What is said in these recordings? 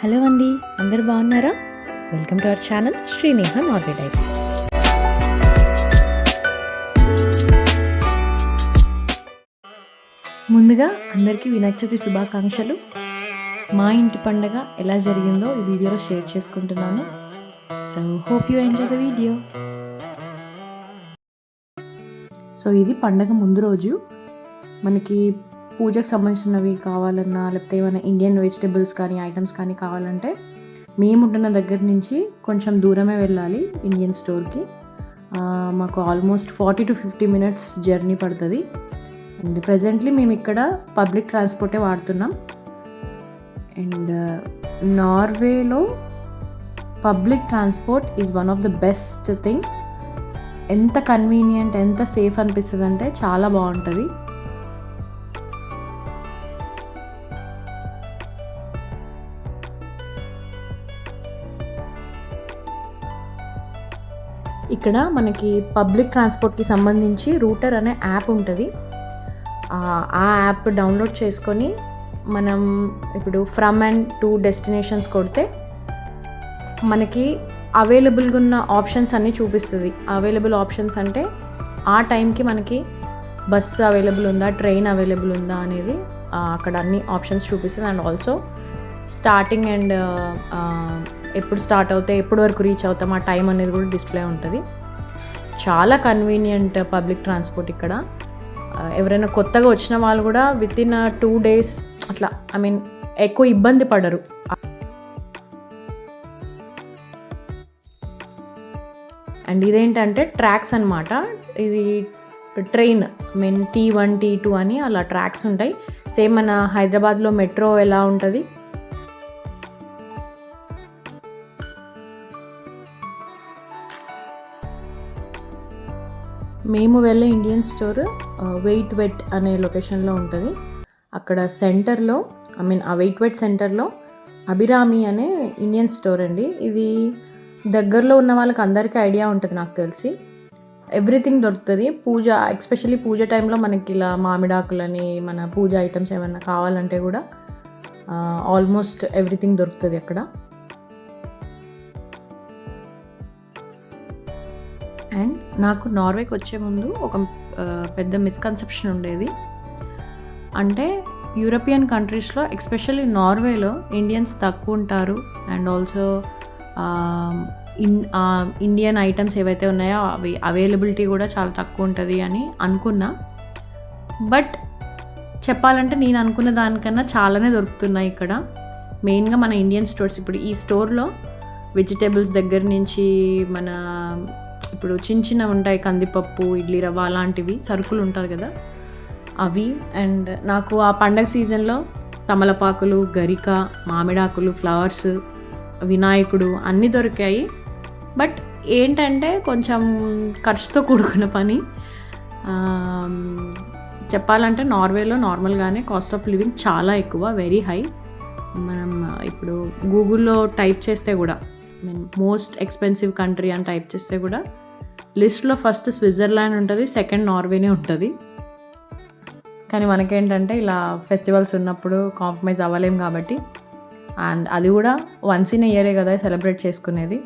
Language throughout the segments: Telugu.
హలో అండి, అందరు బాగున్నారా? Welcome to our channel Sreeneha Norway diaries. ముందుగా అందరికీ వినాయక చవితి శుభాకాంక్షలు. మా ఇంటి పండగ ఎలా జరిగిందో ఈ వీడియోలో షేర్ చేసుకుంటున్నాను. So hope you enjoy the video. So ఇది పండగ ముందు రోజు. మనకి పూజకు సంబంధించినవి కావాలన్నా, లేకపోతే ఏమైనా ఇండియన్ వెజిటేబుల్స్ కానీ ఐటమ్స్ కానీ కావాలంటే మేము ఉంటున్న దగ్గర నుంచి కొంచెం దూరమే వెళ్ళాలి ఇండియన్ స్టోర్కి. మాకు ఆల్మోస్ట్ 40 to 50 minutes జర్నీ పడుతుంది. అండ్ ప్రజెంట్లీ మేము ఇక్కడ పబ్లిక్ ట్రాన్స్పోర్టే వాడుతున్నాం. అండ్ నార్వేలో public transport is one of the best thing. ఎంత కన్వీనియంట్, ఎంత సేఫ్ అనిపిస్తుంది అంటే చాలా బాగుంటుంది. ఇక్కడ మనకి పబ్లిక్ ట్రాన్స్పోర్ట్కి సంబంధించి రూటర్ అనే యాప్ ఉంటుంది. ఆ యాప్ డౌన్లోడ్ చేసుకొని మనం ఇప్పుడు ఫ్రమ్ అండ్ టు డెస్టినేషన్స్ కొడితే మనకి అవైలబుల్గా ఉన్న ఆప్షన్స్ అన్నీ చూపిస్తుంది. అవైలబుల్ ఆప్షన్స్ అంటే ఆ టైంకి మనకి బస్సు అవైలబుల్ ఉందా, ట్రైన్ అవైలబుల్ ఉందా అనేది అక్కడ అన్ని ఆప్షన్స్ చూపిస్తుంది. అండ్ ఆల్సో స్టార్టింగ్ అండ్ ఎప్పుడు స్టార్ట్ అవుతాయి, ఎప్పటి వరకు రీచ్ అవుతాం ఆ టైం అనేది కూడా డిస్ప్లే ఉంటుంది. చాలా కన్వీనియంట్ పబ్లిక్ ట్రాన్స్పోర్ట్ ఇక్కడ. ఎవరైనా కొత్తగా వచ్చిన వాళ్ళు కూడా విత్ ఇన్ 2 days అట్లా ఎక్కువ ఇబ్బంది పడరు. అండ్ ఇదేంటంటే ట్రాక్స్ అనమాట. ఇది ట్రైన్ T1 T2 అని అలా ట్రాక్స్ ఉంటాయి. సేమ్ మన హైదరాబాద్లో మెట్రో ఎలా ఉంటుంది మేము వెళ్ళే ఇండియన్ స్టోర్ వెయిట్ వెట్ అనే లొకేషన్లో ఉంటుంది. అక్కడ సెంటర్లో ఆ వెయిట్ వెట్ సెంటర్లో అభిరామి అనే ఇండియన్ స్టోర్ అండి. ఇది దగ్గరలో ఉన్న వాళ్ళకి అందరికీ ఐడియా ఉంటుంది నాకు తెలిసి. ఎవ్రీథింగ్ దొరుకుతుంది. పూజ, ఎస్పెషల్లీ పూజ టైంలో మనకి ఇలా మామిడాకులని, మన పూజ ఐటమ్స్ ఏమైనా కావాలంటే కూడా ఆల్మోస్ట్ ఎవ్రీథింగ్ దొరుకుతుంది అక్కడ. అండ్ నాకు నార్వేకి వచ్చే ముందు ఒక పెద్ద మిస్కన్సెప్షన్ ఉండేది. అంటే యూరోపియన్ కంట్రీస్లో ఎస్పెషల్లీ నార్వేలో ఇండియన్స్ తక్కువ ఉంటారు. అండ్ ఆల్సో ఇండియన్ ఐటమ్స్ ఏవైతే ఉన్నాయో అవి అవైలబిలిటీ కూడా చాలా తక్కువ ఉంటుంది అని అనుకున్నా. బట్ చెప్పాలంటే నేను అనుకున్న దానికన్నా చాలానే దొరుకుతున్నాయి ఇక్కడ. మెయిన్గా మన ఇండియన్ స్టోర్స్. ఇప్పుడు ఈ స్టోర్లో వెజిటేబుల్స్ దగ్గర నుంచి మన ఇప్పుడు చిన్న ఉంటాయి, కందిపప్పు, ఇడ్లీ రవ్వ అలాంటివి సరుకులు ఉంటారు కదా అవి. అండ్ నాకు ఆ పండగ సీజన్లో తమలపాకులు, గరిక, మామిడాకులు, ఫ్లవర్స్, వినాయకుడు అన్నీ దొరికాయి. బట్ ఏంటంటే కొంచెం ఖర్చుతో కూడుకున్న పని. చెప్పాలంటే నార్వేలో నార్మల్గానే కాస్ట్ ఆఫ్ లివింగ్ చాలా ఎక్కువ, వెరీ హై. మనం ఇప్పుడు గూగుల్లో టైప్ చేస్తే కూడా మోస్ట్ ఎక్స్పెన్సివ్ కంట్రీ అని టైప్ చేస్తే కూడా లిస్ట్లో ఫస్ట్ స్విట్జర్లాండ్ ఉంటుంది, సెకండ్ నార్వేనే ఉంటుంది. కానీ మనకేంటంటే ఇలా ఫెస్టివల్స్ ఉన్నప్పుడు కాంప్రమైజ్ అవ్వలేం కాబట్టి, అండ్ అది కూడా వన్స్ ఇన్ ఇయరే కదా సెలబ్రేట్ చేసుకునేది.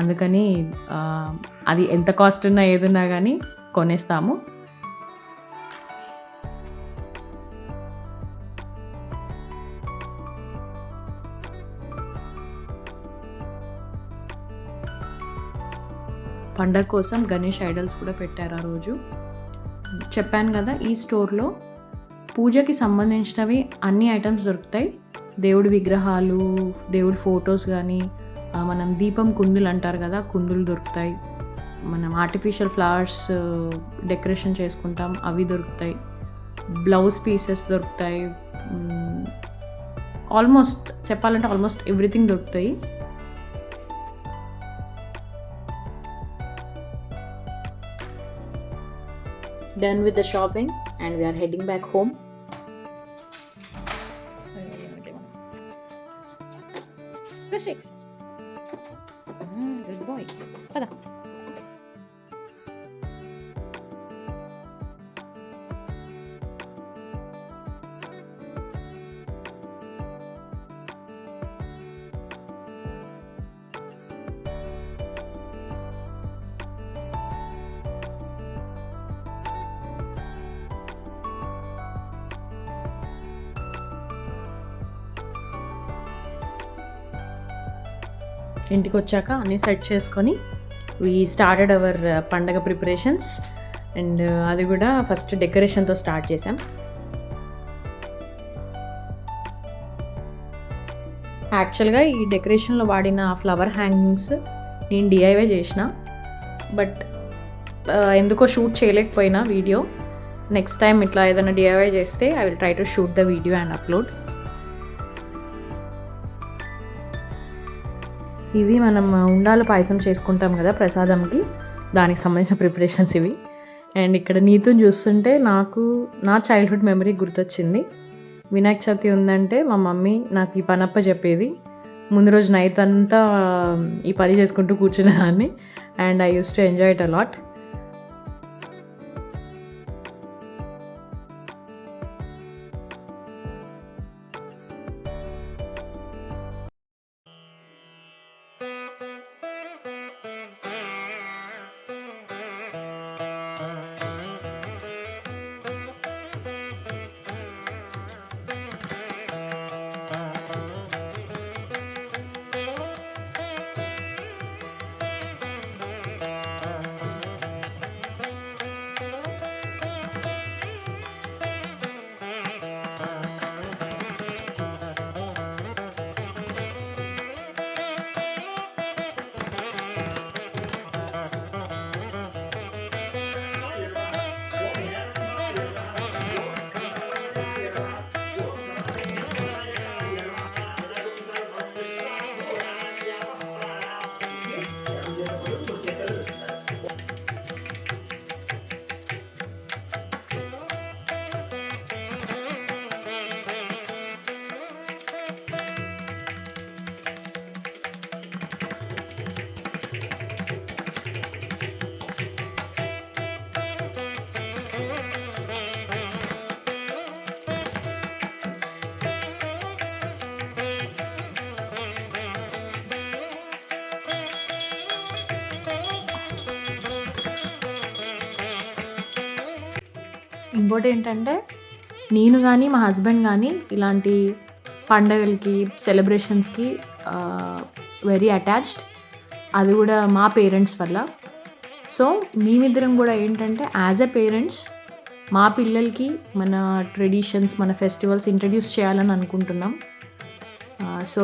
అందుకని అది ఎంత కాస్ట్ ఉన్నా ఏదున్నా కానీ కొనేస్తాము. పండగ కోసం గణేష్ ఐడల్స్ కూడా పెట్టారు ఆ రోజు. చెప్పాను కదా, ఈ స్టోర్లో పూజకి సంబంధించినవి అన్ని ఐటమ్స్ దొరుకుతాయి. దేవుడి విగ్రహాలు, దేవుడి ఫొటోస్ కానీ, మనం దీపం కుందులు అంటారు కదా, కుందులు దొరుకుతాయి. మనం ఆర్టిఫిషియల్ ఫ్లవర్స్ డెకరేషన్ చేసుకుంటాం, అవి దొరుకుతాయి. బ్లౌజ్ పీసెస్ దొరుకుతాయి. ఆల్మోస్ట్ చెప్పాలంటే ఆల్మోస్ట్ ఎవ్రీథింగ్ దొరుకుతాయి. Done with the shopping and we are heading back home. Good boy. Pada. ఇంటికి వచ్చాక అన్నీ సెట్ చేసుకొని వీ స్టార్టెడ్ అవర్ పండగ ప్రిపరేషన్స్. అండ్ అది కూడా ఫస్ట్ డెకరేషన్తో స్టార్ట్ చేసాం. యాక్చువల్గా ఈ డెకరేషన్లో వాడిన ఫ్లవర్ హ్యాంగింగ్స్ నేను డిఐవై చేసిన, బట్ ఎందుకో షూట్ చేయలేకపోయినా వీడియో. నెక్స్ట్ టైం ఇట్లా ఏదైనా డిఐవై చేస్తే I will try to shoot the video and upload. ఇది మనం ఉండాల పాయసం చేసుకుంటాం కదా ప్రసాదంకి, దానికి సంబంధించిన ప్రిపరేషన్స్ ఇవి. అండ్ ఇక్కడ నీతుని చూస్తుంటే నాకు నా చైల్డ్హుడ్ మెమరీ గుర్తొచ్చింది. వినాయక చవితి ఉందంటే మా మమ్మీ నాకు ఈ పనప్ప చెప్పేది. ముందు రోజు నైట్ అంతా ఈ పని చేసుకుంటూ కూర్చునేదాన్ని. And I use to enjoy it a lot. ఇంకోటి ఏంటంటే, నేను కానీ మా హస్బెండ్ కానీ ఇలాంటి పండగలకి సెలబ్రేషన్స్కి వెరీ అటాచ్డ్. అది కూడా మా పేరెంట్స్ వల్ల. సో మేమిద్దరం కూడా ఏంటంటే యాజ్ ఎ పేరెంట్స్ మా పిల్లలకి మన ట్రెడిషన్స్, మన ఫెస్టివల్స్ ఇంట్రడ్యూస్ చేయాలని అనుకుంటున్నాం. సో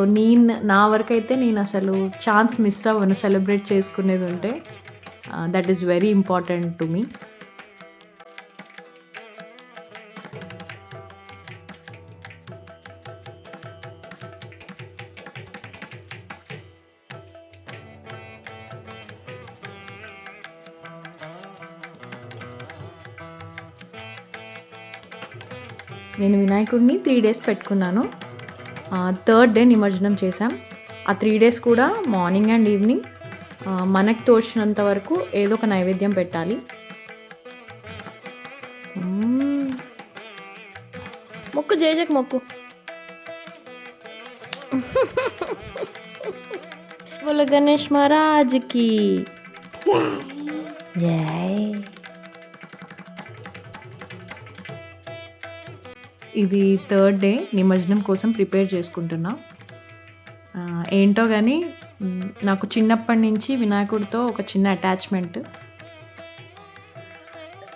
నా వరకు అయితే నేను అసలు ఛాన్స్ మిస్ అవ్వను సెలబ్రేట్ చేసుకునేది ఉంటే. That is very important to me. నేను వినాయకుడిని 3 days పెట్టుకున్నాను. 3rd day నిమజ్జనం చేశాం. ఆ 3 days కూడా మార్నింగ్ అండ్ ఈవినింగ్ మనకు తోచినంత వరకు ఏదో ఒక నైవేద్యం పెట్టాలి. మొక్కు జేజక్ మొక్కు. బోలో గణేష్ మహారాజ్కి జై. ఇది 3rd day నిమజ్జనం కోసం ప్రిపేర్ చేసుకుంటున్నా. ఏంటో కానీ నాకు చిన్నప్పటి నుంచి వినాయకుడితో ఒక చిన్న అటాచ్మెంట్.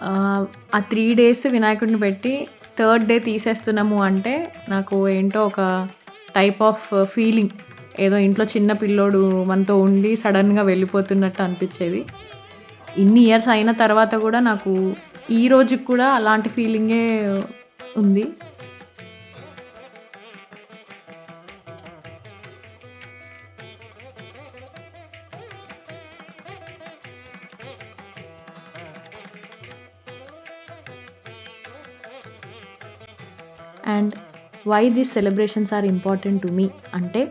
ఆ 3 days వినాయకుడిని పెట్టి 3rd day తీసేస్తున్నాము అంటే నాకు ఏంటో ఒక టైప్ ఆఫ్ ఫీలింగ్, ఏదో ఇంట్లో చిన్న పిల్లోడు మనతో ఉండి సడన్గా వెళ్ళిపోతున్నట్టు అనిపించేది. ఇన్ని ఇయర్స్ అయిన తర్వాత కూడా నాకు ఈ రోజుకి కూడా అలాంటి ఫీలింగే ఉంది. And why these celebrations are important to me అంటే,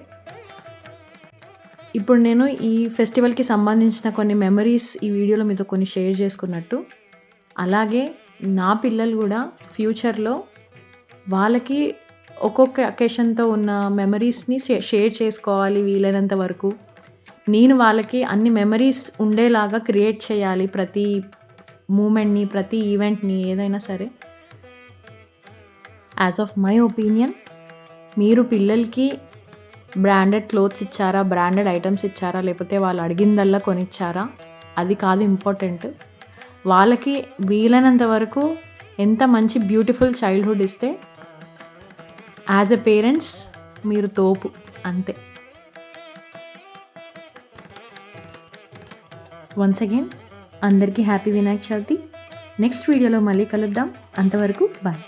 ఇప్పుడు నేను ఈ ఫెస్టివల్కి సంబంధించిన కొన్ని మెమరీస్ ఈ వీడియోలో మీతో కొన్ని షేర్ చేసుకున్నట్టు, అలాగే నా పిల్లలు కూడా ఫ్యూచర్లో వాళ్ళకి ఒక్కొక్క అకేషన్తో ఉన్న మెమరీస్ని షేర్ చేసుకోవాలి వీలైనంత వరకు. నేను వాళ్ళకి అన్ని మెమరీస్ ఉండేలాగా క్రియేట్ చేయాలి ప్రతి మూమెంట్ని, ప్రతి ఈవెంట్ని, ఏదైనా సరే. యాజ్ ఆఫ్ మై ఒపీనియన్, మీరు పిల్లలకి బ్రాండెడ్ క్లోత్స్ ఇచ్చారా, బ్రాండెడ్ ఐటమ్స్ ఇచ్చారా, లేకపోతే వాళ్ళు అడిగిందల్లా కొనిచ్చారా, అది కాదు ఇంపార్టెంట్. వాళ్ళకి వీలైనంత వరకు ఎంత మంచి బ్యూటిఫుల్ చైల్డ్హుడ్ ఇస్తే యాజ్ ఎ పేరెంట్స్ మీరు తోపు అంతే. వన్స్ అగైన్ అందరికీ హ్యాపీ వినాయక చవితి. నెక్స్ట్ వీడియోలో మళ్ళీ కలుద్దాం. అంతవరకు బాయ్.